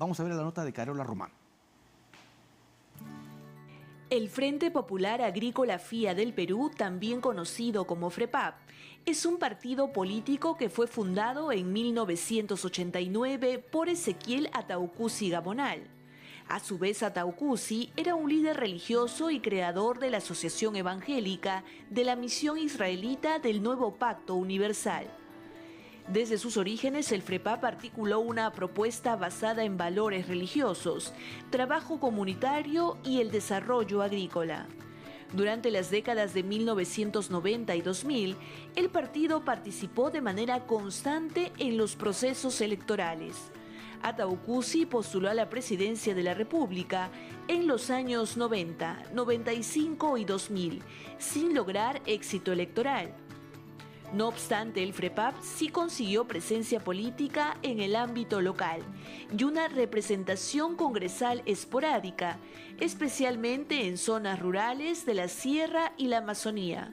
Vamos a ver la nota de Carola Román. El Frente Popular Agrícola FIA del Perú, también conocido como FREPAP, es un partido político que fue fundado en 1989 por Ezequiel Ataucusi Gabonal. A su vez, Ataucusi era un líder religioso y creador de la Asociación Evangélica de la Misión Israelita del Nuevo Pacto Universal. Desde sus orígenes, el FREPAP articuló una propuesta basada en valores religiosos, trabajo comunitario y el desarrollo agrícola. Durante las décadas de 1990 y 2000, el partido participó de manera constante en los procesos electorales. Ataucusi postuló a la presidencia de la República en los años 90, 95 y 2000, sin lograr éxito electoral. No obstante, el FREPAP sí consiguió presencia política en el ámbito local y una representación congresal esporádica, especialmente en zonas rurales de la Sierra y la Amazonía.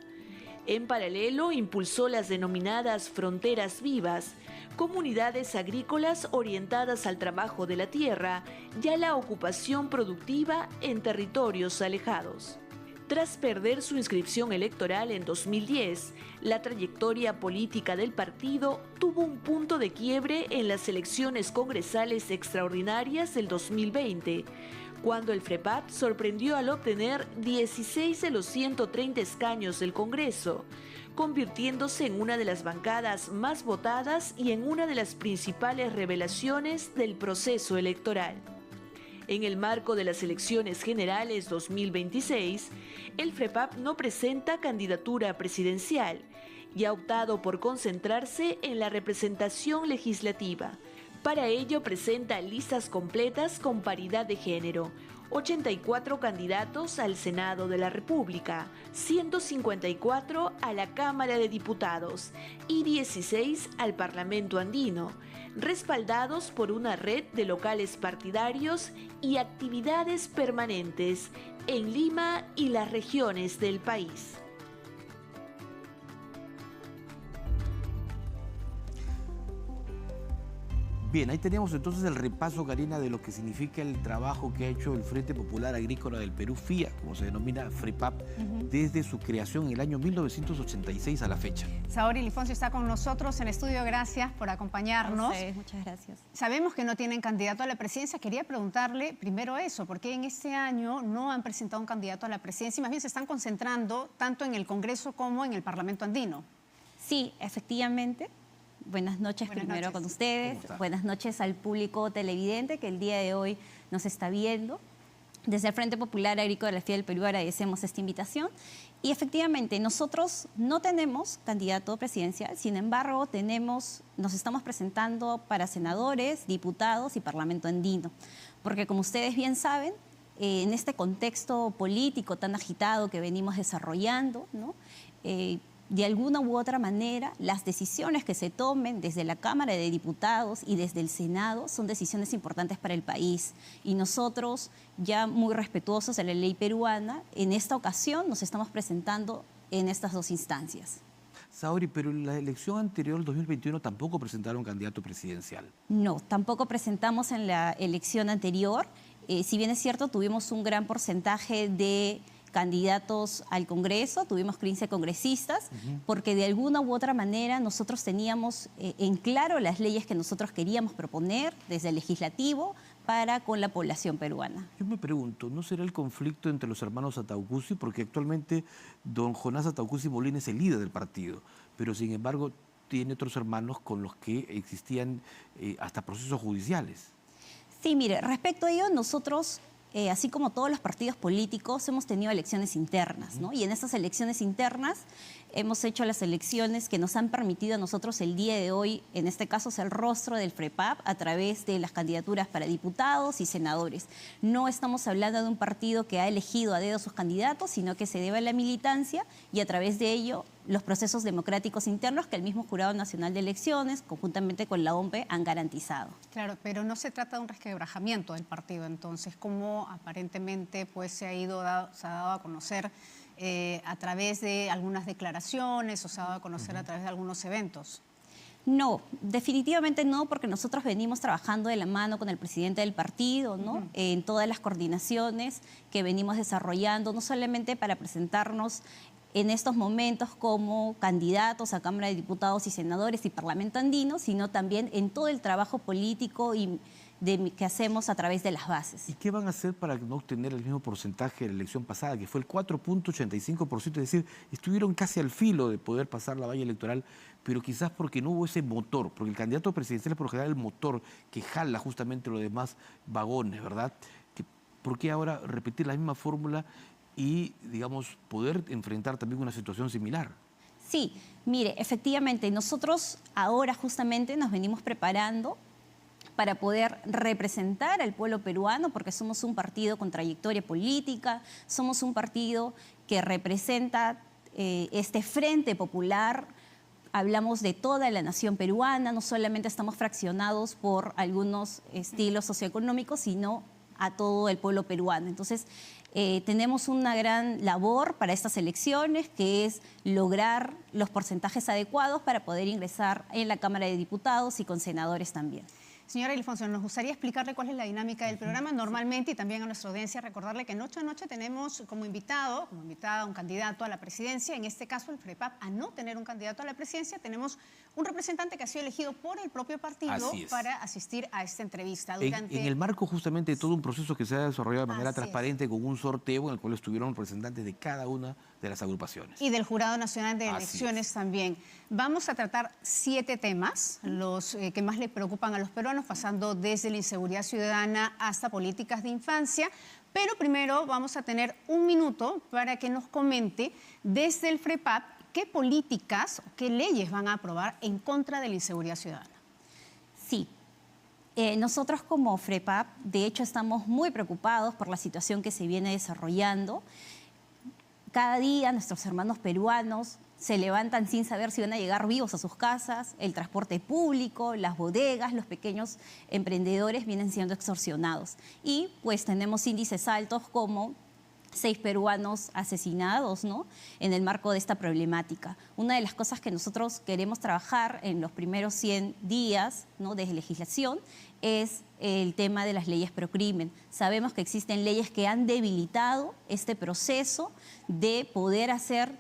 En paralelo, impulsó las denominadas fronteras vivas, comunidades agrícolas orientadas al trabajo de la tierra y a la ocupación productiva en territorios alejados. Tras perder su inscripción electoral en 2010, la trayectoria política del partido tuvo un punto de quiebre en las elecciones congresales extraordinarias del 2020, cuando el FREPAP sorprendió al obtener 16 de los 130 escaños del Congreso, convirtiéndose en una de las bancadas más votadas y en una de las principales revelaciones del proceso electoral. En el marco de las elecciones generales 2026, el FREPAP no presenta candidatura presidencial y ha optado por concentrarse en la representación legislativa. Para ello presenta listas completas con paridad de género, 84 candidatos al Senado de la República, 154 a la Cámara de Diputados y 16 al Parlamento andino, respaldados por una red de locales partidarios y actividades permanentes en Lima y las regiones del país. Bien, ahí teníamos entonces el repaso, Karina, de lo que significa el trabajo que ha hecho el Frente Popular Agrícola del Perú, FIA, como se denomina FREPAP, desde su creación en el año 1986 a la fecha. Saori Lifoncio está con nosotros en estudio, gracias por acompañarnos. Muchas gracias. Sabemos que no tienen candidato a la presidencia, quería preguntarle primero eso, ¿por qué en este año no han presentado un candidato a la presidencia y más bien se están concentrando tanto en el Congreso como en el Parlamento andino? Sí, efectivamente. Buenas noches primero con ustedes, buenas noches al público televidente que el día de hoy nos está viendo. Desde el Frente Popular Agrícola de la FIA del Perú agradecemos esta invitación y efectivamente nosotros no tenemos candidato presidencial, sin embargo nos estamos presentando para senadores, diputados y Parlamento andino, porque como ustedes bien saben, en este contexto político tan agitado que venimos desarrollando, ¿no? De alguna u otra manera, las decisiones que se tomen desde la Cámara de Diputados y desde el Senado son decisiones importantes para el país. Y nosotros, ya muy respetuosos de la ley peruana, en esta ocasión nos estamos presentando en estas dos instancias. Saori, pero en la elección anterior, el 2021, tampoco presentaron candidato presidencial. No, tampoco presentamos en la elección anterior. Si bien es cierto, tuvimos un gran porcentaje de candidatos al Congreso, tuvimos 15 congresistas, porque de alguna u otra manera nosotros teníamos en claro las leyes que nosotros queríamos proponer desde el legislativo para con la población peruana. Yo me pregunto, ¿no será el conflicto entre los hermanos Ataucusi? Porque actualmente don Jonás Ataucusi Molina es el líder del partido, pero sin embargo tiene otros hermanos con los que existían hasta procesos judiciales. Sí, mire, respecto a ello nosotros así como todos los partidos políticos, hemos tenido elecciones internas, ¿no? Y en estas elecciones internas hemos hecho las elecciones que nos han permitido a nosotros el día de hoy, en este caso, ser el rostro del FREPAP a través de las candidaturas para diputados y senadores. No estamos hablando de un partido que ha elegido a dedo sus candidatos, sino que se debe a la militancia y a través de ello los procesos democráticos internos que el mismo Jurado Nacional de Elecciones, conjuntamente con la OMPE, han garantizado. Claro, pero no se trata de un resquebrajamiento del partido, entonces, ¿cómo aparentemente pues, se ha dado a conocer a través de algunas declaraciones o se ha dado a conocer a través de algunos eventos? No, definitivamente no, porque nosotros venimos trabajando de la mano con el presidente del partido, ¿no? En todas las coordinaciones que venimos desarrollando, no solamente para presentarnos en estos momentos como candidatos a Cámara de Diputados y Senadores y Parlamento Andino, sino también en todo el trabajo político que hacemos a través de las bases. ¿Y qué van a hacer para no obtener el mismo porcentaje de la elección pasada, que fue el 4.85%? Es decir, estuvieron casi al filo de poder pasar la valla electoral, pero quizás porque no hubo ese motor, porque el candidato presidencial es por lo general el motor que jala justamente los demás vagones, ¿verdad? ¿Por qué ahora repetir la misma fórmula y, digamos, poder enfrentar también una situación similar? Sí, mire, efectivamente, nosotros ahora justamente nos venimos preparando para poder representar al pueblo peruano, porque somos un partido con trayectoria política, somos un partido que representa este frente popular. Hablamos de toda la nación peruana, no solamente estamos fraccionados por algunos estilos socioeconómicos, sino a todo el pueblo peruano. Entonces, tenemos una gran labor para estas elecciones, que es lograr los porcentajes adecuados para poder ingresar en la Cámara de Diputados y con senadores también. Señora Ildefonso, nos gustaría explicarle cuál es la dinámica del programa normalmente y también a nuestra audiencia recordarle que noche a noche tenemos como invitada a un candidato a la presidencia. En este caso, el FREPAP, a no tener un candidato a la presidencia, tenemos un representante que ha sido elegido por el propio partido para asistir a esta entrevista. En el marco justamente de todo un proceso que se ha desarrollado de manera transparente con un sorteo en el cual estuvieron representantes de cada una de las agrupaciones. Y del Jurado Nacional de Elecciones también. Vamos a tratar 7 temas, los que más le preocupan a los peruanos, pasando desde la inseguridad ciudadana hasta políticas de infancia. Pero primero vamos a tener un minuto para que nos comente desde el FREPAP qué políticas, qué leyes van a aprobar en contra de la inseguridad ciudadana. Sí. Nosotros como FREPAP, de hecho, estamos muy preocupados por la situación que se viene desarrollando. Cada día nuestros hermanos peruanos se levantan sin saber si van a llegar vivos a sus casas, el transporte público, las bodegas, los pequeños emprendedores vienen siendo extorsionados. Y pues tenemos índices altos como 6 peruanos asesinados, ¿no?, en el marco de esta problemática. Una de las cosas que nosotros queremos trabajar en los primeros 100 días, ¿no?, de legislación es el tema de las leyes procrimen. Sabemos que existen leyes que han debilitado este proceso de poder hacer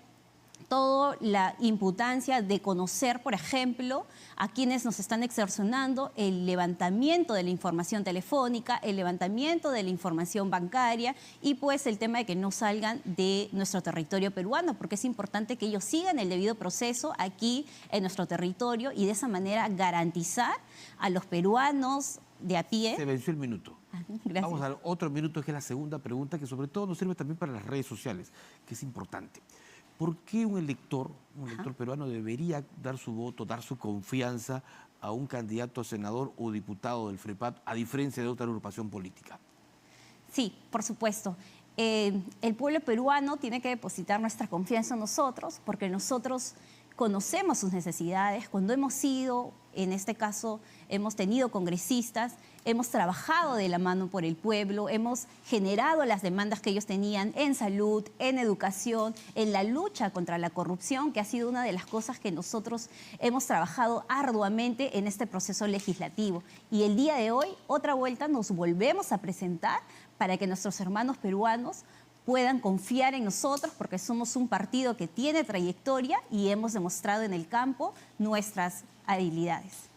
toda la imputancia de conocer, por ejemplo, a quienes nos están extorsionando, el levantamiento de la información telefónica, el levantamiento de la información bancaria y pues el tema de que no salgan de nuestro territorio peruano, porque es importante que ellos sigan el debido proceso aquí en nuestro territorio y de esa manera garantizar a los peruanos de a pie. Se venció el minuto. Gracias. Vamos al otro minuto, que es la segunda pregunta, que sobre todo nos sirve también para las redes sociales, que es importante. ¿Por qué un elector peruano debería dar su voto, dar su confianza a un candidato a senador o diputado del FREPAP, a diferencia de otra agrupación política? Sí, por supuesto. El pueblo peruano tiene que depositar nuestra confianza en nosotros, porque nosotros conocemos sus necesidades. Cuando hemos ido, en este caso, hemos tenido congresistas, hemos trabajado de la mano por el pueblo, hemos generado las demandas que ellos tenían en salud, en educación, en la lucha contra la corrupción, que ha sido una de las cosas que nosotros hemos trabajado arduamente en este proceso legislativo. Y el día de hoy, otra vuelta, nos volvemos a presentar para que nuestros hermanos peruanos puedan confiar en nosotros, porque somos un partido que tiene trayectoria y hemos demostrado en el campo nuestras habilidades.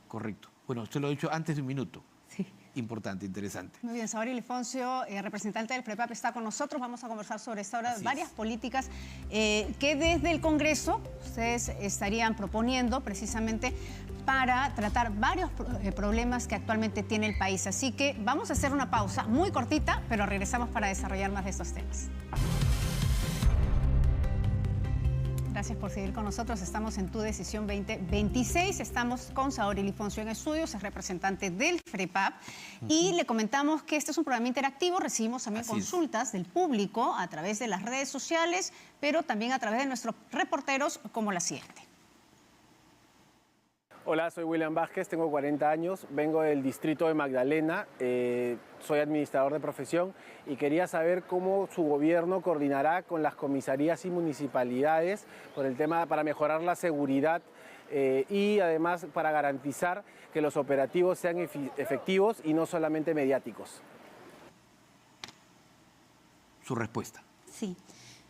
Correcto. Bueno, usted lo ha dicho antes de un minuto. Sí. Importante, interesante. Muy bien, Saori Ildefonso, representante del FREPAP, está con nosotros. Vamos a conversar sobre esta hora varias políticas que desde el Congreso ustedes estarían proponiendo precisamente para tratar varios problemas que actualmente tiene el país. Así que vamos a hacer una pausa muy cortita, pero regresamos para desarrollar más de estos temas. Gracias por seguir con nosotros. Estamos en Tu Decisión 2026. Estamos con Saori Ildefonso en estudios, es representante del FREPAP. Y le comentamos que este es un programa interactivo. Recibimos también consultas del público a través de las redes sociales, pero también a través de nuestros reporteros, como la siguiente. Hola, soy William Vázquez, tengo 40 años, vengo del distrito de Magdalena, soy administrador de profesión y quería saber cómo su gobierno coordinará con las comisarías y municipalidades por el tema para mejorar la seguridad y además para garantizar que los operativos sean efectivos y no solamente mediáticos. Su respuesta. Sí,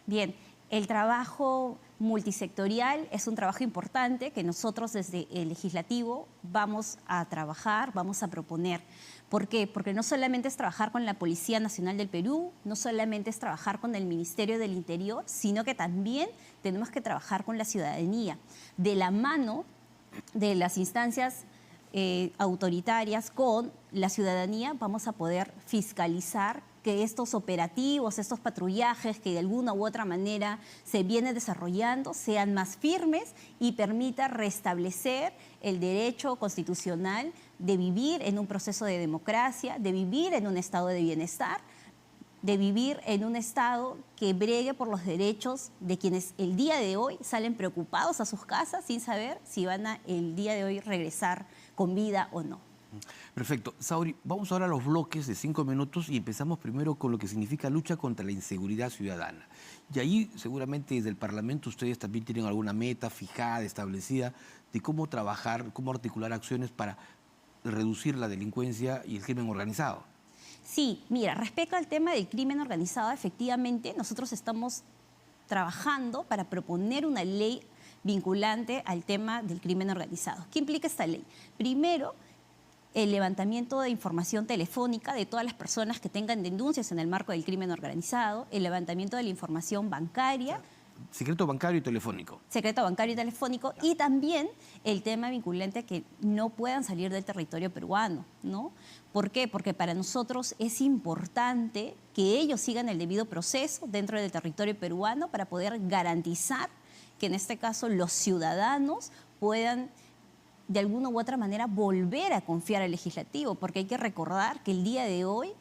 bien. El trabajo multisectorial es un trabajo importante que nosotros desde el legislativo vamos a trabajar, vamos a proponer. ¿Por qué? Porque no solamente es trabajar con la Policía Nacional del Perú, no solamente es trabajar con el Ministerio del Interior, sino que también tenemos que trabajar con la ciudadanía, de la mano de las instancias autoritarias con la ciudadanía vamos a poder fiscalizar que estos operativos, estos patrullajes que de alguna u otra manera se vienen desarrollando sean más firmes y permita restablecer el derecho constitucional de vivir en un proceso de democracia, de vivir en un estado de bienestar, de vivir en un estado que bregue por los derechos de quienes el día de hoy salen preocupados a sus casas sin saber si van a el día de hoy regresar con vida o no. Perfecto. Saori, vamos ahora a los bloques de 5 minutos y empezamos primero con lo que significa lucha contra la inseguridad ciudadana. Y ahí seguramente desde el Parlamento ustedes también tienen alguna meta fijada, establecida, de cómo trabajar, cómo articular acciones para reducir la delincuencia y el crimen organizado. Sí, mira, respecto al tema del crimen organizado, efectivamente nosotros estamos trabajando para proponer una ley vinculante al tema del crimen organizado. ¿Qué implica esta ley? Primero, el levantamiento de información telefónica de todas las personas que tengan denuncias en el marco del crimen organizado, el levantamiento de la información bancaria. Secreto bancario y telefónico. Secreto bancario y telefónico, y también el tema vinculante a que no puedan salir del territorio peruano, ¿no? ¿Por qué? Porque para nosotros es importante que ellos sigan el debido proceso dentro del territorio peruano para poder garantizar que en este caso los ciudadanos puedan de alguna u otra manera volver a confiar al legislativo, porque hay que recordar que el día de hoy,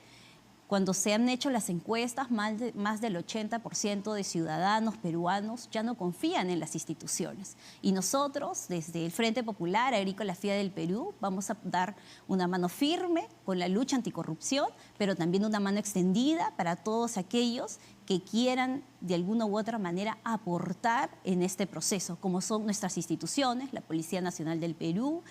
cuando se han hecho las encuestas, más del 80% de ciudadanos peruanos ya no confían en las instituciones. Y nosotros, desde el Frente Popular Agrícola FIA del Perú, vamos a dar una mano firme con la lucha anticorrupción, pero también una mano extendida para todos aquellos que quieran de alguna u otra manera aportar en este proceso, como son nuestras instituciones, la Policía Nacional del Perú,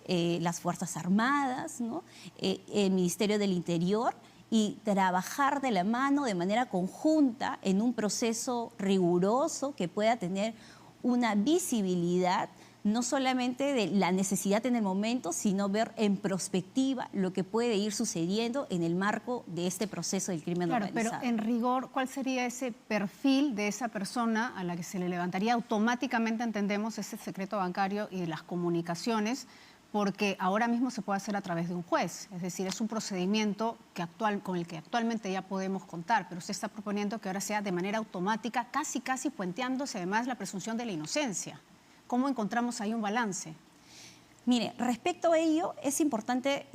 las Fuerzas Armadas, ¿no? El Ministerio del Interior, y trabajar de la mano de manera conjunta en un proceso riguroso que pueda tener una visibilidad no solamente de la necesidad en el momento, sino ver en perspectiva lo que puede ir sucediendo en el marco de este proceso del crimen organizado. Pero en rigor, ¿cuál sería ese perfil de esa persona a la que se le levantaría automáticamente, entendemos, ese secreto bancario y las comunicaciones? Porque ahora mismo se puede hacer a través de un juez, es decir, es un procedimiento con el que actualmente ya podemos contar, pero usted está proponiendo que ahora sea de manera automática, casi puenteándose además la presunción de la inocencia. ¿Cómo encontramos ahí un balance? Mire, respecto a ello, es importante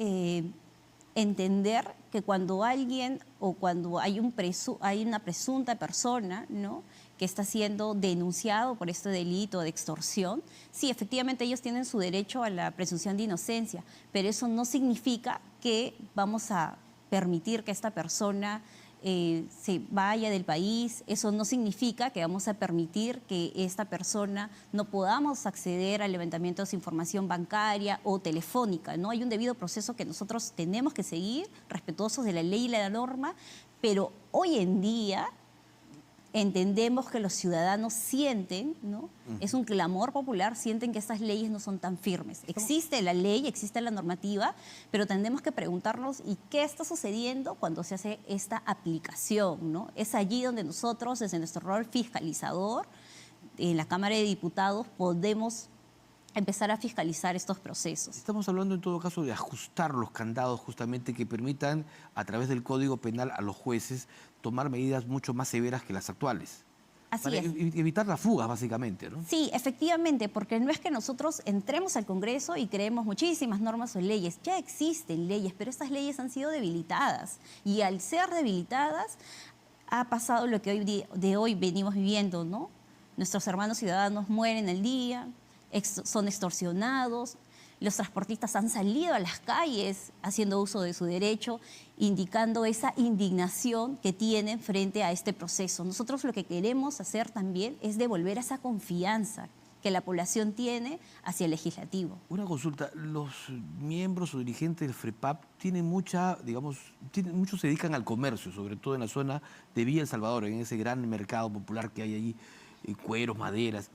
entender que cuando alguien o cuando hay una presunta persona, ¿no?, que está siendo denunciado por este delito de extorsión, sí, efectivamente ellos tienen su derecho a la presunción de inocencia, pero eso no significa que vamos a permitir que esta persona se vaya del país, eso no significa que vamos a permitir que esta persona no podamos acceder al levantamiento de su información bancaria o telefónica, ¿no? Hay un debido proceso que nosotros tenemos que seguir, respetuosos de la ley y la norma, pero hoy en día entendemos que los ciudadanos sienten, ¿no? Es un clamor popular, sienten que estas leyes no son tan firmes. Existe la ley, existe la normativa, pero tendremos que preguntarnos ¿y qué está sucediendo cuando se hace esta aplicación, ¿no? Es allí donde nosotros, desde nuestro rol fiscalizador, en la Cámara de Diputados, podemos empezar a fiscalizar estos procesos. Estamos hablando en todo caso de ajustar los candados justamente que permitan a través del Código Penal a los jueces tomar medidas mucho más severas que las actuales. Así para es. Evitar las fugas, básicamente, ¿no? Sí, efectivamente, porque no es que nosotros entremos al Congreso y creemos muchísimas normas o leyes. Ya existen leyes, pero estas leyes han sido debilitadas. Y al ser debilitadas, ha pasado lo que hoy venimos viviendo, ¿no? Nuestros hermanos ciudadanos mueren al día, son extorsionados, los transportistas han salido a las calles haciendo uso de su derecho, indicando esa indignación que tienen frente a este proceso. Nosotros lo que queremos hacer también es devolver esa confianza que la población tiene hacia el legislativo. Una consulta, los miembros o dirigentes del FREPAP tienen muchos se dedican al comercio, sobre todo en la zona de Villa El Salvador, en ese gran mercado popular que hay allí, cueros, maderas.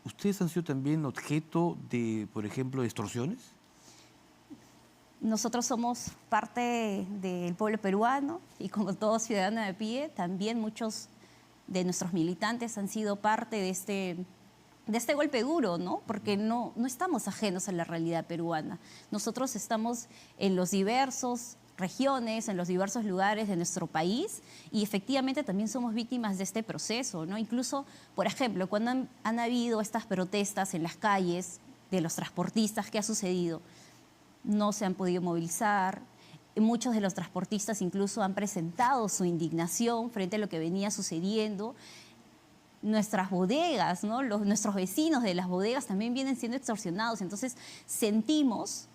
¿Ustedes han sido también objeto de, por ejemplo, extorsiones? Nosotros somos parte del pueblo peruano y como todo ciudadano de pie, también muchos de nuestros militantes han sido parte de este golpe duro, ¿no? Porque no estamos ajenos a la realidad peruana. Nosotros estamos en los diversos regiones, en los diversos lugares de nuestro país y efectivamente también somos víctimas de este proceso, ¿no? Incluso, por ejemplo, cuando han habido estas protestas en las calles de los transportistas, ¿qué ha sucedido? No se han podido movilizar. Muchos de los transportistas incluso han presentado su indignación frente a lo que venía sucediendo. Nuestras bodegas, ¿no? Nuestros vecinos de las bodegas también vienen siendo extorsionados. Entonces sentimos,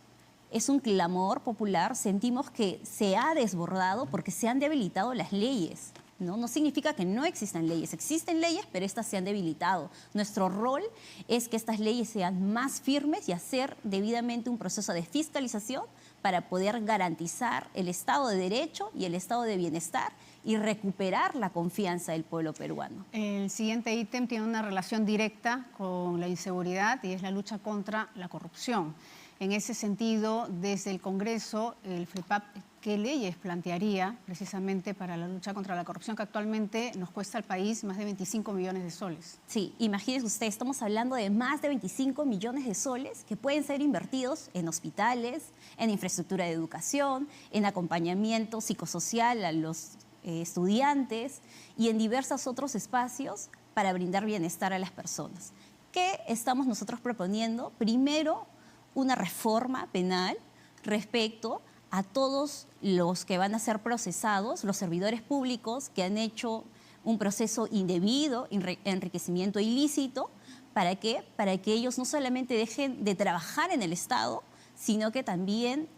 es un clamor popular, sentimos que se ha desbordado porque se han debilitado las leyes, ¿no? No significa que no existan leyes, existen leyes, pero estas se han debilitado. Nuestro rol es que estas leyes sean más firmes y hacer debidamente un proceso de fiscalización para poder garantizar el Estado de Derecho y el Estado de Bienestar y recuperar la confianza del pueblo peruano. El siguiente ítem tiene una relación directa con la inseguridad y es la lucha contra la corrupción. En ese sentido, desde el Congreso, el FREPAP, ¿qué leyes plantearía precisamente para la lucha contra la corrupción que actualmente nos cuesta al país más de 25 millones de soles? Sí, imagínense usted, estamos hablando de más de 25 millones de soles que pueden ser invertidos en hospitales, en infraestructura de educación, en acompañamiento psicosocial a los estudiantes y en diversos otros espacios para brindar bienestar a las personas. ¿Qué estamos nosotros proponiendo? Primero, una reforma penal respecto a todos los que van a ser procesados, los servidores públicos que han hecho un proceso indebido, enriquecimiento ilícito. ¿Para qué? Para que ellos no solamente dejen de trabajar en el Estado, sino que también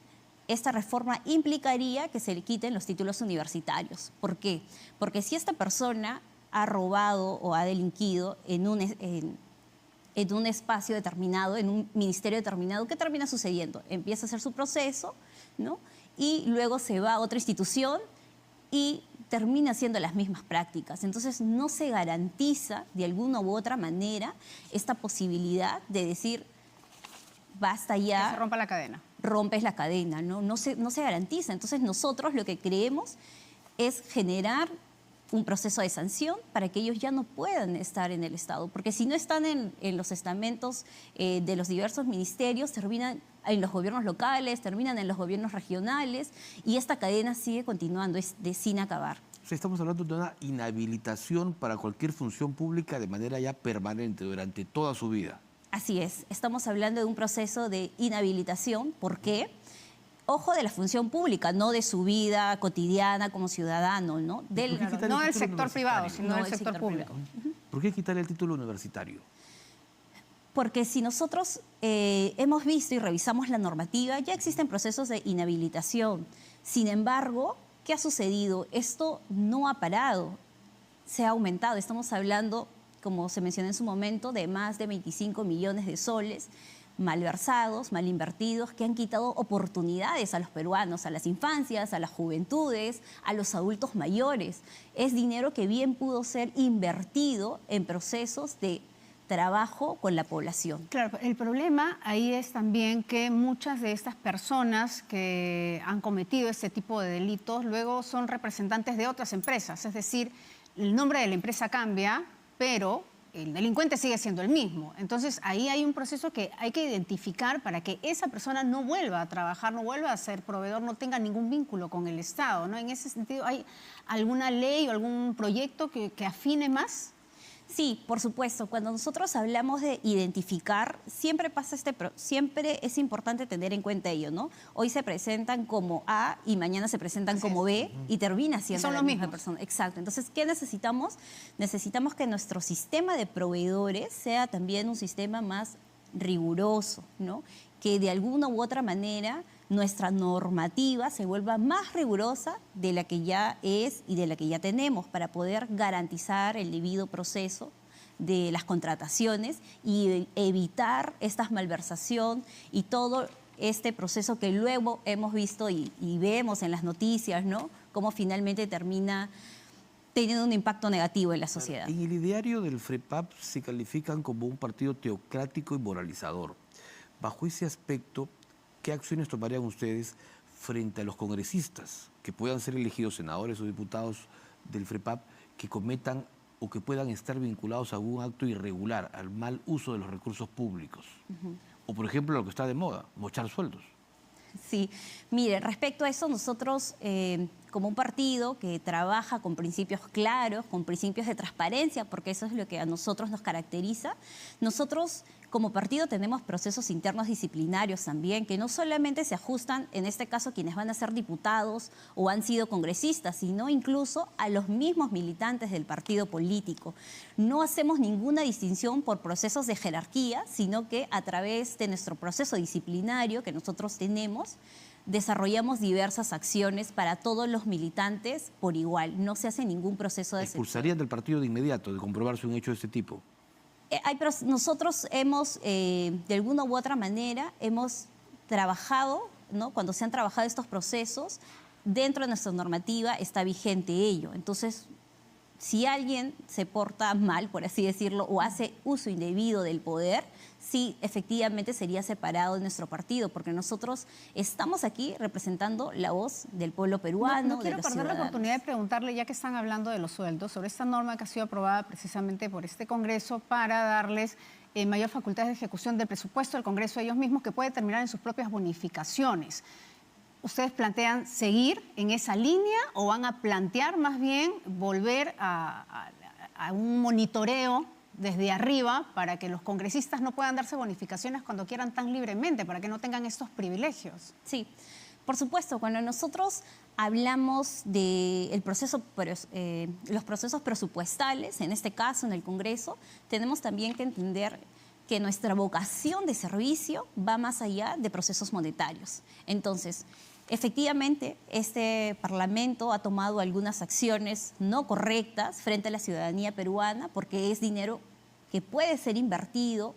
esta reforma implicaría que se le quiten los títulos universitarios. ¿Por qué? Porque si esta persona ha robado o ha delinquido en un espacio determinado, en un ministerio determinado, ¿qué termina sucediendo? Empieza a hacer su proceso, ¿no? Y luego se va a otra institución y termina haciendo las mismas prácticas. Entonces no se garantiza de alguna u otra manera esta posibilidad de decir, basta ya. Que se rompa la cadena. Rompes la cadena, ¿no? No se garantiza. Entonces nosotros lo que creemos es generar un proceso de sanción para que ellos ya no puedan estar en el Estado, porque si no están en los estamentos de los diversos ministerios, terminan en los gobiernos locales, terminan en los gobiernos regionales y esta cadena sigue continuando, es de sin acabar. O sea, estamos hablando de una inhabilitación para cualquier función pública de manera ya permanente durante toda su vida. Así es, estamos hablando de un proceso de inhabilitación. ¿Por qué? Ojo, de la función pública, no de su vida cotidiana como ciudadano, ¿no? No del sector privado, sino del sector público. ¿Por qué quitarle el título universitario? Porque si nosotros hemos visto y revisamos la normativa, ya existen procesos de inhabilitación. Sin embargo, ¿qué ha sucedido? Esto no ha parado, se ha aumentado. Estamos hablando, como se mencionó en su momento, de más de 25 millones de soles malversados, mal invertidos, que han quitado oportunidades a los peruanos, a las infancias, a las juventudes, a los adultos mayores. Es dinero que bien pudo ser invertido en procesos de trabajo con la población. Claro, el problema ahí es también que muchas de estas personas que han cometido este tipo de delitos luego son representantes de otras empresas, es decir, el nombre de la empresa cambia, pero el delincuente sigue siendo el mismo. Entonces, ahí hay un proceso que hay que identificar para que esa persona no vuelva a trabajar, no vuelva a ser proveedor, no tenga ningún vínculo con el Estado, ¿no? En ese sentido, ¿hay alguna ley o algún proyecto que afine más? Sí, por supuesto. Cuando nosotros hablamos de identificar, siempre siempre es importante tener en cuenta ello, ¿no? Hoy se presentan como A y mañana se presentan como B y termina siendo la misma persona. Exacto. Entonces, ¿qué necesitamos? Necesitamos que nuestro sistema de proveedores sea también un sistema más riguroso, ¿no? Que de alguna u otra manera nuestra normativa se vuelva más rigurosa de la que ya es y de la que ya tenemos para poder garantizar el debido proceso de las contrataciones y evitar esta malversación y todo este proceso que luego hemos visto y vemos en las noticias, ¿no? Cómo finalmente termina teniendo un impacto negativo en la sociedad. En el ideario del FREPAP se califican como un partido teocrático y moralizador. Bajo ese aspecto, ¿qué acciones tomarían ustedes frente a los congresistas que puedan ser elegidos senadores o diputados del FREPAP que cometan o que puedan estar vinculados a algún acto irregular, al mal uso de los recursos públicos? O, por ejemplo, lo que está de moda, mochar sueldos. Sí, mire, respecto a eso, nosotros como un partido que trabaja con principios claros, con principios de transparencia, porque eso es lo que a nosotros nos caracteriza, nosotros como partido tenemos procesos internos disciplinarios también, que no solamente se ajustan, en este caso, quienes van a ser diputados o han sido congresistas, sino incluso a los mismos militantes del partido político. No hacemos ninguna distinción por procesos de jerarquía, sino que a través de nuestro proceso disciplinario que nosotros tenemos, desarrollamos diversas acciones para todos los militantes por igual. No se hace ningún proceso de excepción. ¿Expulsarían del partido de inmediato de comprobarse un hecho de este tipo? Nosotros hemos, de alguna u otra manera, hemos trabajado, ¿no? Cuando se han trabajado estos procesos, dentro de nuestra normativa está vigente ello. Entonces, si alguien se porta mal, por así decirlo, o hace uso indebido del poder, sí, efectivamente sería separado de nuestro partido, porque nosotros estamos aquí representando la voz del pueblo peruano, No quiero perder la oportunidad de preguntarle, ya que están hablando de los sueldos, sobre esta norma que ha sido aprobada precisamente por este Congreso para darles mayor facultad de ejecución del presupuesto del Congreso a ellos mismos, que puede terminar en sus propias bonificaciones. ¿Ustedes plantean seguir en esa línea o van a plantear más bien volver a un monitoreo desde arriba para que los congresistas no puedan darse bonificaciones cuando quieran tan libremente, para que no tengan estos privilegios? Sí, por supuesto, cuando nosotros hablamos de los procesos presupuestales, en este caso en el Congreso, tenemos también que entender que nuestra vocación de servicio va más allá de procesos monetarios. Entonces, efectivamente, este Parlamento ha tomado algunas acciones no correctas frente a la ciudadanía peruana porque es dinero que puede ser invertido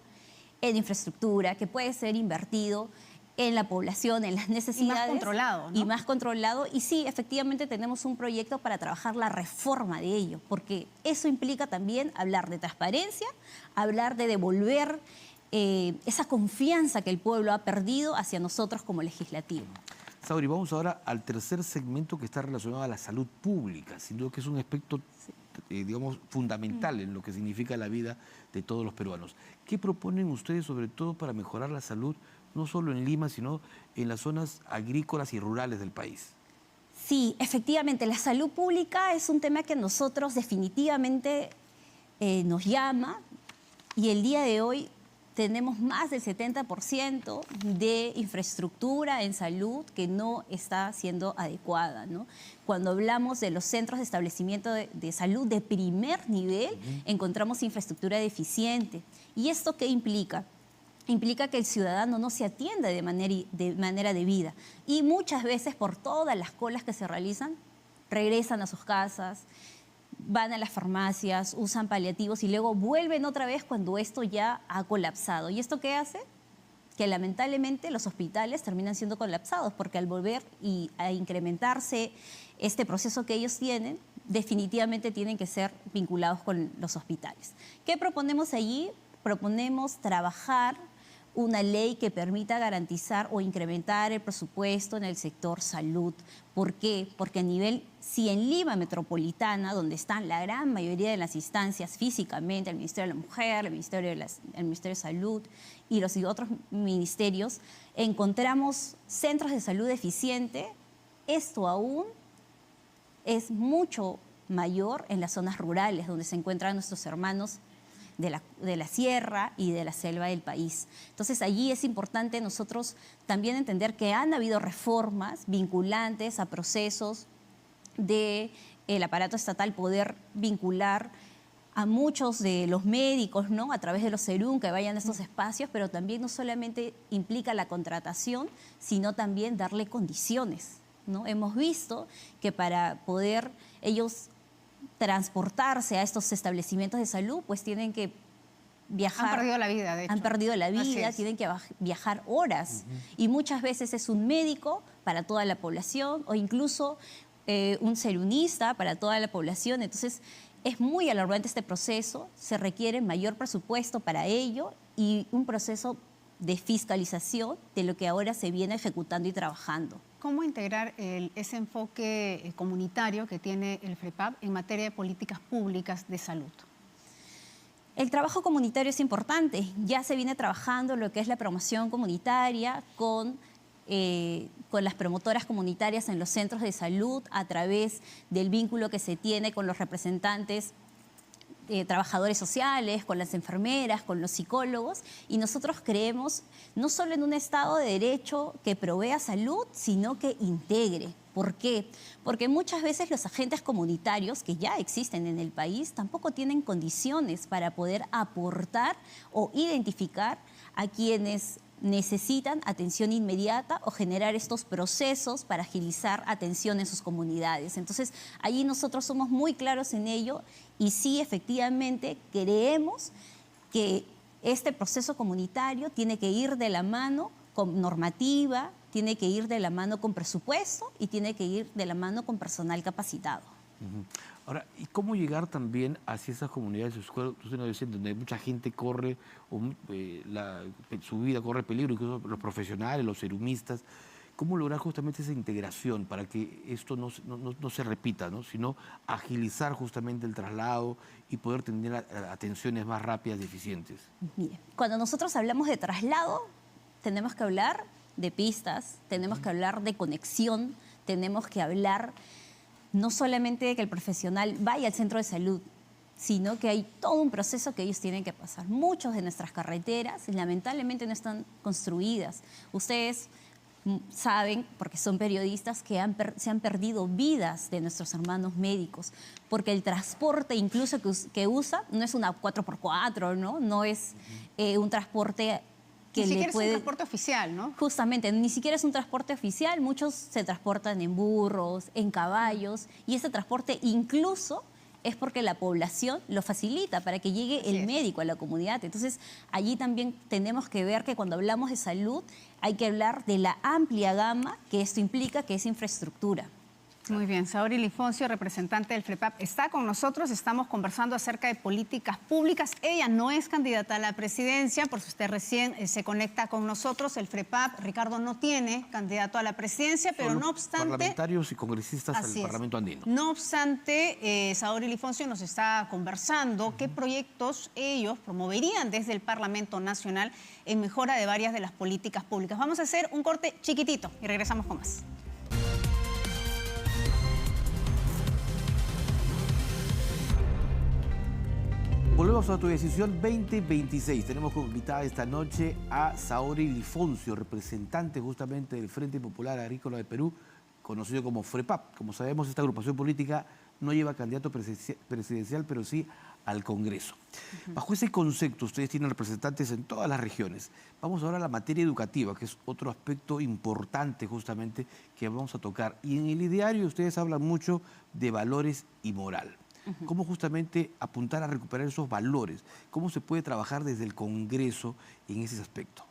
en infraestructura, que puede ser invertido en la población, en las necesidades. Y más controlado, ¿no? Y más controlado. Y sí, efectivamente tenemos un proyecto para trabajar la reforma de ello, porque eso implica también hablar de transparencia, hablar de devolver esa confianza que el pueblo ha perdido hacia nosotros como legislativo. Sauri, vamos ahora al tercer segmento que está relacionado a la salud pública. Sin duda que es un aspecto, digamos, fundamental en lo que significa la vida de todos los peruanos. ¿Qué proponen ustedes, sobre todo, para mejorar la salud, no solo en Lima, sino en las zonas agrícolas y rurales del país? Sí, efectivamente, la salud pública es un tema que a nosotros definitivamente nos llama, y el día de hoy tenemos más del 70% de infraestructura en salud que no está siendo adecuada, ¿no? Cuando hablamos de los centros de establecimiento de salud de primer nivel, encontramos infraestructura deficiente. ¿Y esto qué implica? Implica que el ciudadano no se atienda de manera debida. Y muchas veces, por todas las colas que se realizan, regresan a sus casas, van a las farmacias, usan paliativos y luego vuelven otra vez cuando esto ya ha colapsado. ¿Y esto qué hace? Que lamentablemente los hospitales terminan siendo colapsados, porque al volver y a incrementarse este proceso que ellos tienen, definitivamente tienen que ser vinculados con los hospitales. ¿Qué proponemos allí? Proponemos trabajar una ley que permita garantizar o incrementar el presupuesto en el sector salud. ¿Por qué? Porque si en Lima metropolitana, donde están la gran mayoría de las instancias físicamente, el Ministerio de la Mujer, el Ministerio de Salud y los otros ministerios, encontramos centros de salud deficientes, esto aún es mucho mayor en las zonas rurales, donde se encuentran nuestros hermanos de la sierra y de la selva del país. Entonces, allí es importante nosotros también entender que han habido reformas vinculantes a procesos del aparato estatal, poder vincular a muchos de los médicos, ¿no?, a través de los SERUM que vayan a estos espacios, pero también no solamente implica la contratación, sino también darle condiciones, ¿no? Hemos visto que para poder ellos transportarse a estos establecimientos de salud, pues tienen que viajar. Han perdido la vida, de hecho. Han perdido la vida, tienen que viajar horas. Y muchas veces es un médico para toda la población o incluso un serunista para toda la población. Entonces, es muy alarmante este proceso, se requiere mayor presupuesto para ello y un proceso de fiscalización de lo que ahora se viene ejecutando y trabajando. ¿Cómo integrar ese enfoque comunitario que tiene el FREPAP en materia de políticas públicas de salud? El trabajo comunitario es importante. Ya se viene trabajando lo que es la promoción comunitaria con las promotoras comunitarias en los centros de salud a través del vínculo que se tiene con los representantes trabajadores sociales, con las enfermeras, con los psicólogos, y nosotros creemos no solo en un Estado de Derecho que provea salud, sino que integre. ¿Por qué? Porque muchas veces los agentes comunitarios que ya existen en el país tampoco tienen condiciones para poder aportar o identificar a quienes necesitan atención inmediata o generar estos procesos para agilizar atención en sus comunidades. Entonces, allí nosotros somos muy claros en ello y sí, efectivamente, creemos que este proceso comunitario tiene que ir de la mano con normativa, tiene que ir de la mano con presupuesto y tiene que ir de la mano con personal capacitado. Ahora, ¿y cómo llegar también hacia esas comunidades? Usted nos decía, donde mucha gente corre, su vida corre peligro, incluso los profesionales, los serumistas. ¿Cómo lograr justamente esa integración para que esto no se repita, ¿no? Sino agilizar justamente el traslado y poder tener atenciones más rápidas y eficientes? Mire, cuando nosotros hablamos de traslado, tenemos que hablar de pistas, tenemos que hablar de conexión, tenemos que hablar no solamente de que el profesional vaya al centro de salud, sino que hay todo un proceso que ellos tienen que pasar. Muchas de nuestras carreteras lamentablemente no están construidas. Ustedes saben, porque son periodistas, que se han perdido vidas de nuestros hermanos médicos, porque el transporte incluso que usa no es una 4x4, ¿no? No es un transporte que ni siquiera le puede... es un transporte oficial, ¿no? Justamente, ni siquiera es un transporte oficial, muchos se transportan en burros, en caballos, y ese transporte incluso es porque la población lo facilita para que llegue el médico a la comunidad. Entonces, allí también tenemos que ver que cuando hablamos de salud hay que hablar de la amplia gama que esto implica, que es infraestructura. Muy bien, Saori Lifoncio, representante del FREPAP, está con nosotros. Estamos conversando acerca de políticas públicas. Ella no es candidata a la presidencia, por si usted recién se conecta con nosotros. El FREPAP, Ricardo, no tiene candidato a la presidencia, pero no obstante... Parlamentarios y congresistas del Parlamento andino. No obstante, Saori Lifoncio nos está conversando qué proyectos ellos promoverían desde el Parlamento Nacional en mejora de varias de las políticas públicas. Vamos a hacer un corte chiquitito y regresamos con más. Volvemos a Tu Decisión 2026. Tenemos como invitada esta noche a Saori Lifoncio, representante justamente del Frente Popular Agrícola de Perú, conocido como FREPAP. Como sabemos, esta agrupación política no lleva candidato presidencial, pero sí al Congreso. Bajo ese concepto, ustedes tienen representantes en todas las regiones. Vamos ahora a la materia educativa, que es otro aspecto importante justamente que vamos a tocar. Y en el ideario ustedes hablan mucho de valores y moral. ¿Cómo justamente apuntar a recuperar esos valores? ¿Cómo se puede trabajar desde el Congreso en ese aspecto?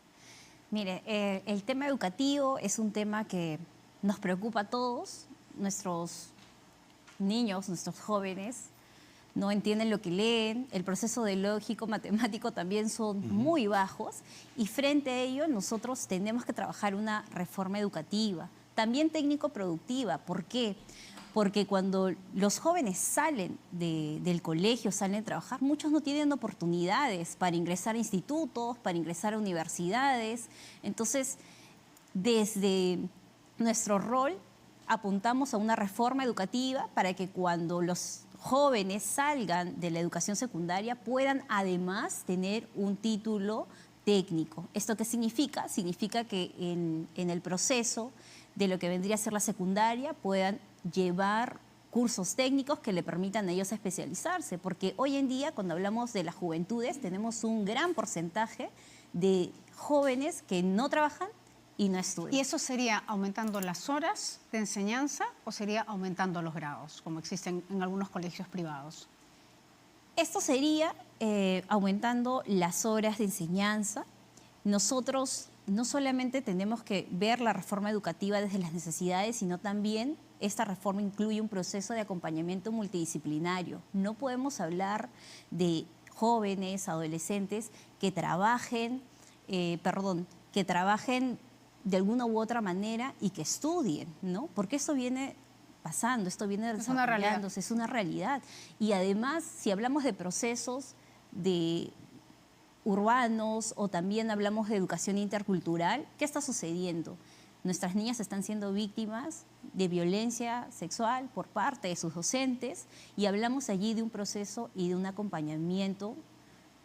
Mire, el tema educativo es un tema que nos preocupa a todos. Nuestros niños, nuestros jóvenes, no entienden lo que leen. El proceso de lógico, matemático también son muy bajos. Y frente a ello, nosotros tenemos que trabajar una reforma educativa, también técnico-productiva. ¿Por qué? Porque cuando los jóvenes salen del colegio, salen a trabajar, muchos no tienen oportunidades para ingresar a institutos, para ingresar a universidades. Entonces, desde nuestro rol, apuntamos a una reforma educativa para que cuando los jóvenes salgan de la educación secundaria puedan además tener un título técnico. ¿Esto qué significa? Significa que en el proceso de lo que vendría a ser la secundaria puedan llevar cursos técnicos que le permitan a ellos especializarse, porque hoy en día cuando hablamos de las juventudes tenemos un gran porcentaje de jóvenes que no trabajan y no estudian. ¿Y eso sería aumentando las horas de enseñanza o sería aumentando los grados, como existen en algunos colegios privados? Esto sería aumentando las horas de enseñanza. Nosotros no solamente tenemos que ver la reforma educativa desde las necesidades, sino también esta reforma incluye un proceso de acompañamiento multidisciplinario. No podemos hablar de jóvenes, adolescentes que trabajen, que trabajen de alguna u otra manera y que estudien, ¿no? Porque esto viene pasando, esto viene desarrollándose, es una realidad. Y además, si hablamos de procesos urbanos o también hablamos de educación intercultural, ¿qué está sucediendo? Nuestras niñas están siendo víctimas de violencia sexual por parte de sus docentes y hablamos allí de un proceso y de un acompañamiento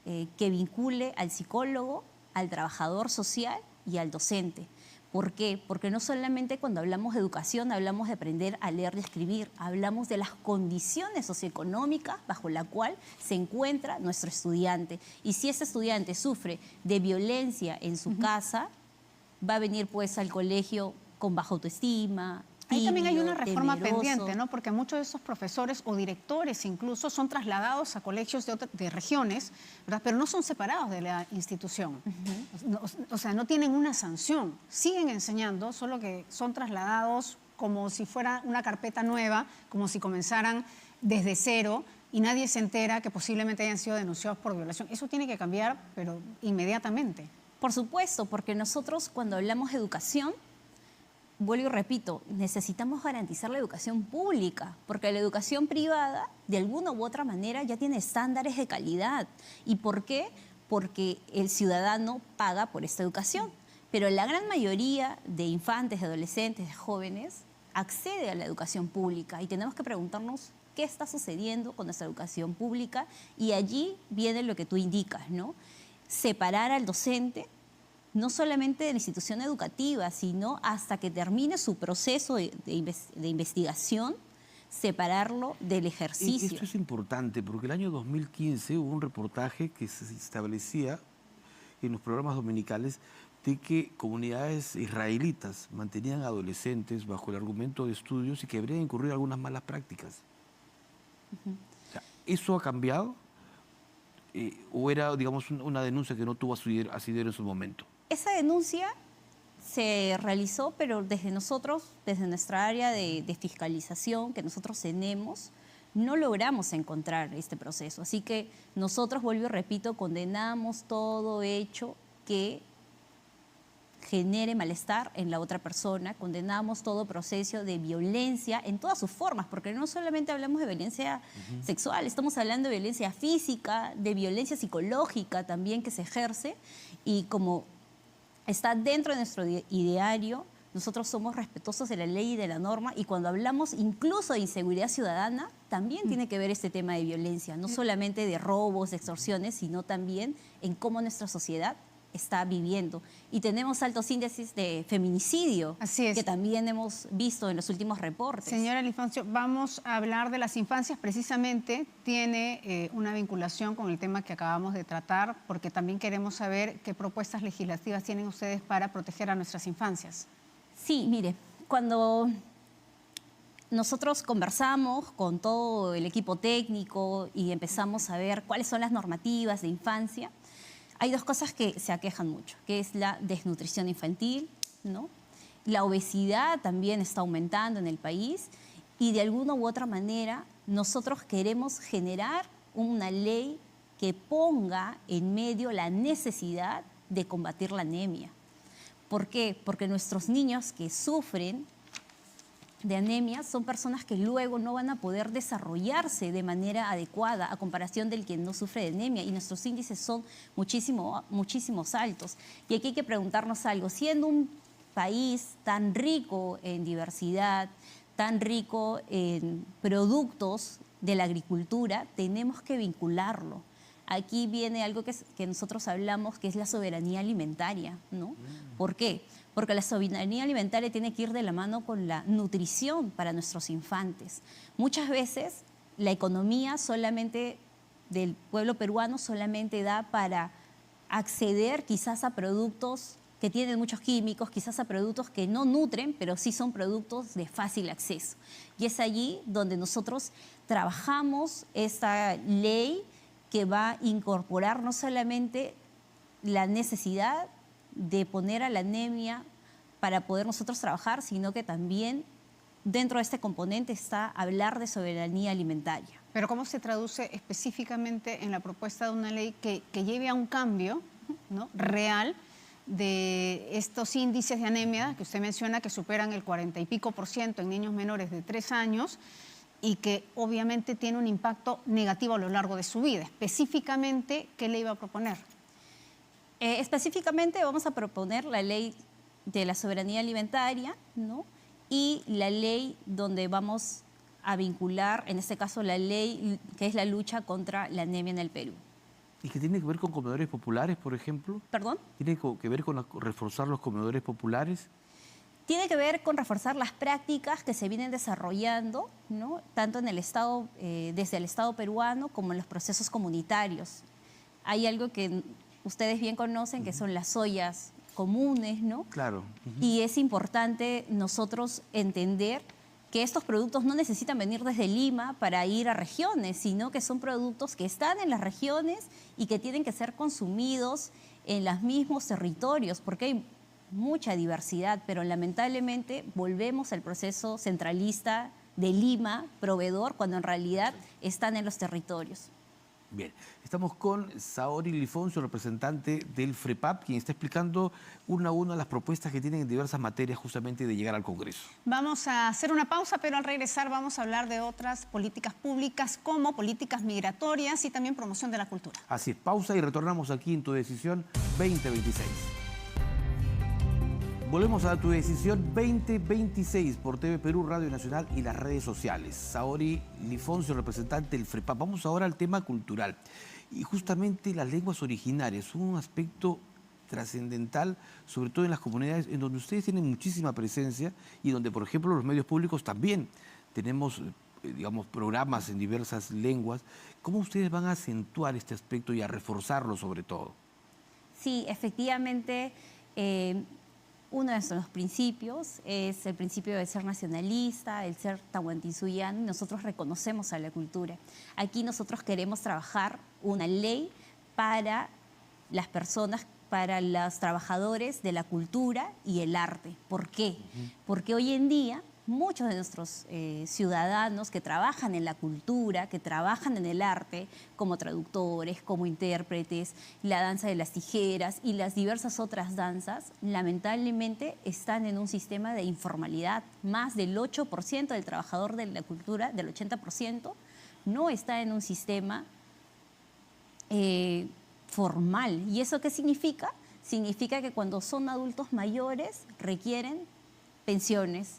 que vincule al psicólogo, al trabajador social y al docente. ¿Por qué? Porque no solamente cuando hablamos de educación hablamos de aprender a leer y escribir, hablamos de las condiciones socioeconómicas bajo la cual se encuentra nuestro estudiante. Y si ese estudiante sufre de violencia en su casa, va a venir pues al colegio con baja autoestima. Ahí también hay una tímido, reforma temeroso. pendiente, ¿no? Porque muchos de esos profesores o directores incluso son trasladados a colegios de regiones, ¿verdad? Pero no son separados de la institución. O sea, no tienen una sanción. Siguen enseñando, solo que son trasladados como si fuera una carpeta nueva, como si comenzaran desde cero y nadie se entera que posiblemente hayan sido denunciados por violación. Eso tiene que cambiar, pero inmediatamente. Por supuesto, porque nosotros cuando hablamos de educación, vuelvo y repito, necesitamos garantizar la educación pública, porque la educación privada, de alguna u otra manera, ya tiene estándares de calidad. ¿Y por qué? Porque el ciudadano paga por esta educación. Pero la gran mayoría de infantes, de adolescentes, de jóvenes, accede a la educación pública y tenemos que preguntarnos qué está sucediendo con nuestra educación pública y allí viene lo que tú indicas, ¿no? Separar al docente no solamente de la institución educativa, sino hasta que termine su proceso de investigación, separarlo del ejercicio. Esto es importante porque el año 2015 hubo un reportaje que se establecía en los programas dominicales de que comunidades israelitas mantenían adolescentes bajo el argumento de estudios y que habrían incurrido algunas malas prácticas. O sea, ¿eso ha cambiado? ¿O era, digamos, una denuncia que no tuvo asidero en su momento? Esa denuncia se realizó, pero desde nosotros, desde nuestra área de fiscalización que nosotros tenemos, no logramos encontrar este proceso. Así que nosotros, vuelvo y repito, condenamos todo hecho que genere malestar en la otra persona, condenamos todo proceso de violencia en todas sus formas, porque no solamente hablamos de violencia sexual, estamos hablando de violencia física, de violencia psicológica también que se ejerce, y como está dentro de nuestro ideario, nosotros somos respetuosos de la ley y de la norma, y cuando hablamos incluso de inseguridad ciudadana, también tiene que ver este tema de violencia, no solamente de robos, de extorsiones, sino también en cómo nuestra sociedad está viviendo. Y tenemos altos índices de feminicidio, que también hemos visto en los últimos reportes. Señora Elifancio, vamos a hablar de las infancias. Precisamente tiene una vinculación con el tema que acabamos de tratar, porque también queremos saber qué propuestas legislativas tienen ustedes para proteger a nuestras infancias. Sí, mire, cuando nosotros conversamos con todo el equipo técnico y empezamos a ver cuáles son las normativas de infancia, hay dos cosas que se aquejan mucho, que es la desnutrición infantil, ¿no? La obesidad también está aumentando en el país y de alguna u otra manera nosotros queremos generar una ley que ponga en medio la necesidad de combatir la anemia. ¿Por qué? Porque nuestros niños que sufren de anemia son personas que luego no van a poder desarrollarse de manera adecuada a comparación del que no sufre de anemia, y nuestros índices son muchísimos altos. Y aquí hay que preguntarnos algo, siendo un país tan rico en diversidad, tan rico en productos de la agricultura, tenemos que vincularlo. Aquí viene algo que nosotros hablamos, que es la soberanía alimentaria, ¿no? ¿Por qué? Porque la soberanía alimentaria tiene que ir de la mano con la nutrición para nuestros infantes. Muchas veces la economía solamente del pueblo peruano solamente da para acceder quizás a productos que tienen muchos químicos, quizás a productos que no nutren, pero sí son productos de fácil acceso. Y es allí donde nosotros trabajamos esta ley que va a incorporar no solamente la necesidad de poner a la anemia para poder nosotros trabajar, sino que también dentro de este componente está hablar de soberanía alimentaria. Pero ¿cómo se traduce específicamente en la propuesta de una ley que lleve a un cambio, ¿no?, real de estos índices de anemia que usted menciona que superan el 40 y pico % en niños menores de 3 años y que obviamente tiene un impacto negativo a lo largo de su vida? Específicamente, ¿qué le iba a proponer? Específicamente vamos a proponer la ley de la soberanía alimentaria, ¿no?, y la ley donde vamos a vincular, en este caso, la ley que es la lucha contra la anemia en el Perú. ¿Y que tiene que ver con comedores populares, por ejemplo? ¿Perdón? ¿Tiene que ver con reforzar los comedores populares? Tiene que ver con reforzar las prácticas que se vienen desarrollando, ¿no?, tanto en el Estado, desde el Estado peruano como en los procesos comunitarios. Hay algo que ustedes bien conocen, que son las ollas comunes, ¿no? Claro. Y es importante nosotros entender que estos productos no necesitan venir desde Lima para ir a regiones, sino que son productos que están en las regiones y que tienen que ser consumidos en los mismos territorios, porque hay mucha diversidad, pero lamentablemente volvemos al proceso centralista de Lima, proveedor, cuando en realidad están en los territorios. Bien, estamos con Saori Lifonso, representante del FREPAP, quien está explicando una a una las propuestas que tienen en diversas materias justamente de llegar al Congreso. Vamos a hacer una pausa, pero al regresar vamos a hablar de otras políticas públicas como políticas migratorias y también promoción de la cultura. Así es, pausa y retornamos aquí en Tu Decisión 2026. Volvemos a Tu Decisión 2026 por TV Perú, Radio Nacional y las redes sociales. Saori Lifonso, representante del FREPAP. Vamos ahora al tema cultural. Y justamente las lenguas originarias son un aspecto trascendental, sobre todo en las comunidades en donde ustedes tienen muchísima presencia y donde, por ejemplo, los medios públicos también tenemos, digamos, programas en diversas lenguas. ¿Cómo ustedes van a acentuar este aspecto y a reforzarlo sobre todo? Sí, efectivamente, uno de nuestros principios es el principio de ser nacionalista, el ser tahuantinsuyo, y nosotros reconocemos a la cultura. Aquí nosotros queremos trabajar una ley para las personas, para los trabajadores de la cultura y el arte. ¿Por qué? Porque hoy en día muchos de nuestros ciudadanos que trabajan en la cultura, que trabajan en el arte, como traductores, como intérpretes, la danza de las tijeras y las diversas otras danzas, lamentablemente están en un sistema de informalidad. Más del 8% del trabajador de la cultura, del 80%, no está en un sistema formal. ¿Y eso qué significa? Significa que cuando son adultos mayores requieren pensiones,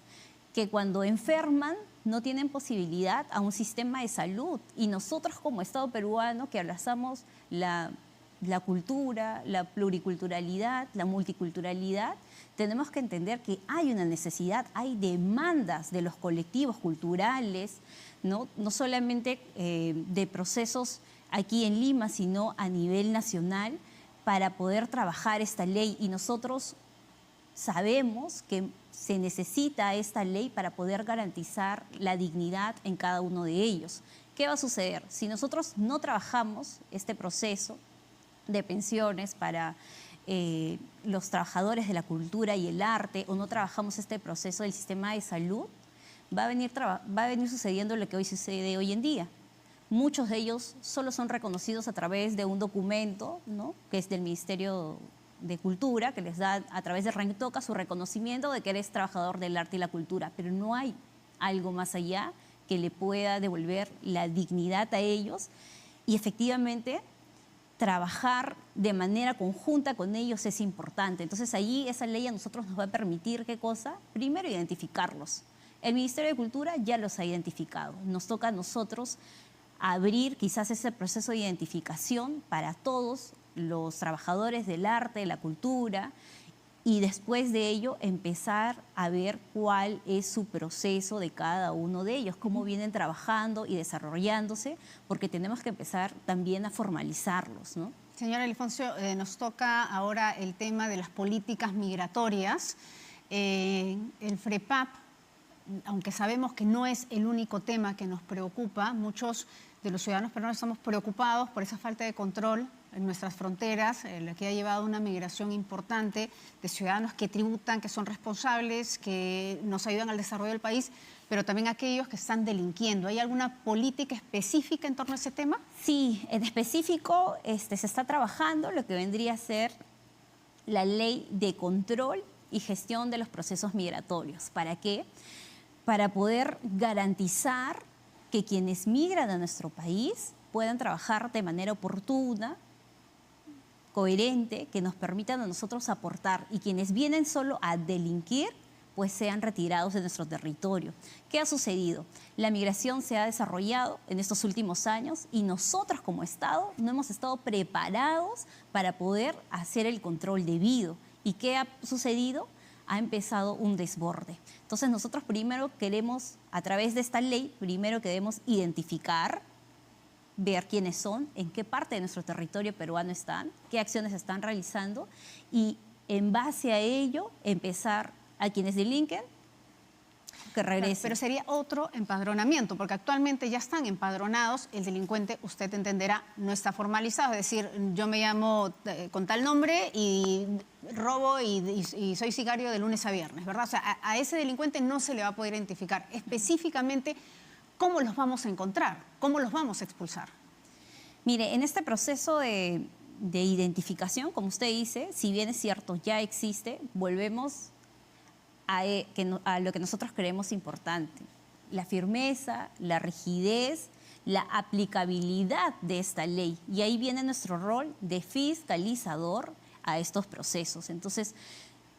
que cuando enferman no tienen posibilidad a un sistema de salud. Y nosotros como Estado peruano que abrazamos la cultura, la pluriculturalidad, la multiculturalidad, tenemos que entender que hay una necesidad, hay demandas de los colectivos culturales, no solamente de procesos aquí en Lima, sino a nivel nacional, para poder trabajar esta ley. Y nosotros sabemos que se necesita esta ley para poder garantizar la dignidad en cada uno de ellos. ¿Qué va a suceder? Si nosotros no trabajamos este proceso de pensiones para los trabajadores de la cultura y el arte, o no trabajamos este proceso del sistema de salud, va a venir sucediendo lo que hoy sucede hoy en día. Muchos de ellos solo son reconocidos a través de un documento, ¿no?, que es del Ministerio de Cultura, que les da a través de RENTOCA su reconocimiento de que eres trabajador del arte y la cultura, pero no hay algo más allá que le pueda devolver la dignidad a ellos y efectivamente trabajar de manera conjunta con ellos es importante. Entonces allí esa ley a nosotros nos va a permitir, ¿qué cosa? Primero, identificarlos. El Ministerio de Cultura ya los ha identificado. Nos toca a nosotros abrir quizás ese proceso de identificación para todos los trabajadores del arte, de la cultura, y después de ello empezar a ver cuál es su proceso de cada uno de ellos, cómo vienen trabajando y desarrollándose, porque tenemos que empezar también a formalizarlos, ¿no? Señor Ildefonso, nos toca ahora el tema de las políticas migratorias. El FREPAP, aunque sabemos que no es el único tema que nos preocupa, muchos de los ciudadanos peruanos estamos preocupados por esa falta de control en nuestras fronteras, la que ha llevado a una migración importante de ciudadanos que tributan, que son responsables, que nos ayudan al desarrollo del país, pero también aquellos que están delinquiendo. ¿Hay alguna política específica en torno a ese tema? Sí, en específico se está trabajando lo que vendría a ser la ley de control y gestión de los procesos migratorios. ¿Para qué? Para poder garantizar que quienes migran a nuestro país puedan trabajar de manera oportuna, coherente, que nos permitan a nosotros aportar, y quienes vienen solo a delinquir pues sean retirados de nuestro territorio. ¿Qué ha sucedido? La migración se ha desarrollado en estos últimos años y nosotros como Estado no hemos estado preparados para poder hacer el control debido. ¿Y qué ha sucedido? Ha empezado un desborde. Entonces nosotros primero queremos, a través de esta ley, primero queremos identificar, ver quiénes son, en qué parte de nuestro territorio peruano están, qué acciones están realizando y en base a ello empezar a quienes delinquen que regresen. Pero sería otro empadronamiento, porque actualmente ya están empadronados. El delincuente, usted entenderá, no está formalizado. Es decir, yo me llamo con tal nombre y robo y soy sicario de lunes a viernes, ¿verdad? O sea, a ese delincuente no se le va a poder identificar. Específicamente, ¿cómo los vamos a encontrar? ¿Cómo los vamos a expulsar? Mire, en este proceso de identificación, como usted dice, si bien es cierto, ya existe, volvemos a lo que nosotros creemos importante: la firmeza, la rigidez, la aplicabilidad de esta ley. Y ahí viene nuestro rol de fiscalizador a estos procesos. Entonces,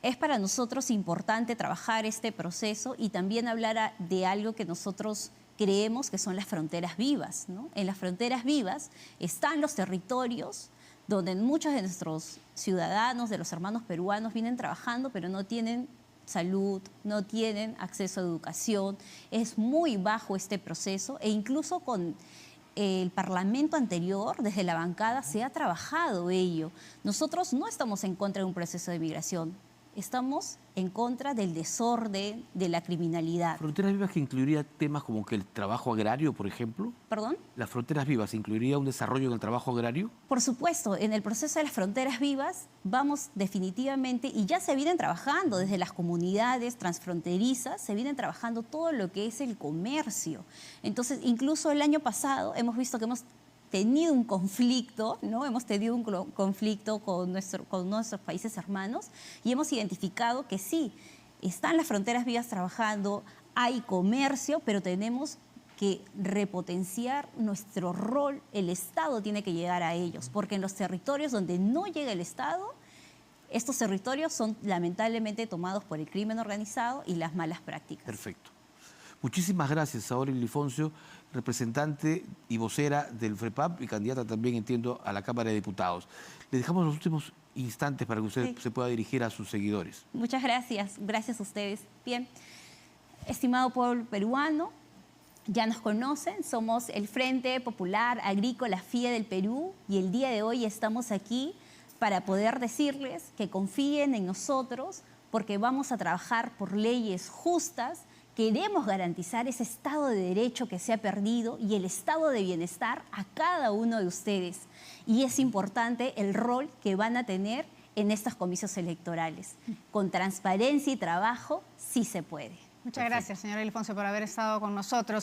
es para nosotros importante trabajar este proceso y también hablar de algo que nosotros creemos que son las fronteras vivas, ¿no? En las fronteras vivas están los territorios donde muchos de nuestros ciudadanos, de los hermanos peruanos, vienen trabajando, pero no tienen salud, no tienen acceso a educación. Es muy bajo este proceso e incluso con el Parlamento anterior, desde la bancada, se ha trabajado ello. Nosotros no estamos en contra de un proceso de migración, estamos en contra del desorden, de la criminalidad. ¿Fronteras vivas que incluiría temas como que el trabajo agrario, por ejemplo? ¿Perdón? ¿Las fronteras vivas incluiría un desarrollo en el trabajo agrario? Por supuesto, en el proceso de las fronteras vivas vamos definitivamente, y ya se vienen trabajando desde las comunidades transfronterizas, se vienen trabajando todo lo que es el comercio. Entonces, incluso el año pasado hemos visto que hemos tenido un conflicto, ¿no? Hemos tenido un conflicto con nuestros países hermanos y hemos identificado que sí, están las fronteras vivas trabajando, hay comercio, pero tenemos que repotenciar nuestro rol. El Estado tiene que llegar a ellos, porque en los territorios donde no llega el Estado, estos territorios son lamentablemente tomados por el crimen organizado y las malas prácticas. Perfecto. Muchísimas gracias, Saori Ildefonso, representante y vocera del FREPAP y candidata también, entiendo, a la Cámara de Diputados. Le dejamos los últimos instantes para que usted se pueda dirigir a sus seguidores. Muchas gracias. Gracias a ustedes. Bien, estimado pueblo peruano, ya nos conocen, somos el Frente Popular Agrícola FIE del Perú y el día de hoy estamos aquí para poder decirles que confíen en nosotros porque vamos a trabajar por leyes justas. Queremos garantizar ese Estado de Derecho que se ha perdido y el Estado de Bienestar a cada uno de ustedes. Y es importante el rol que van a tener en estos comicios electorales. Con transparencia y trabajo, sí se puede. Muchas gracias, señor Ildefonso, por haber estado con nosotros.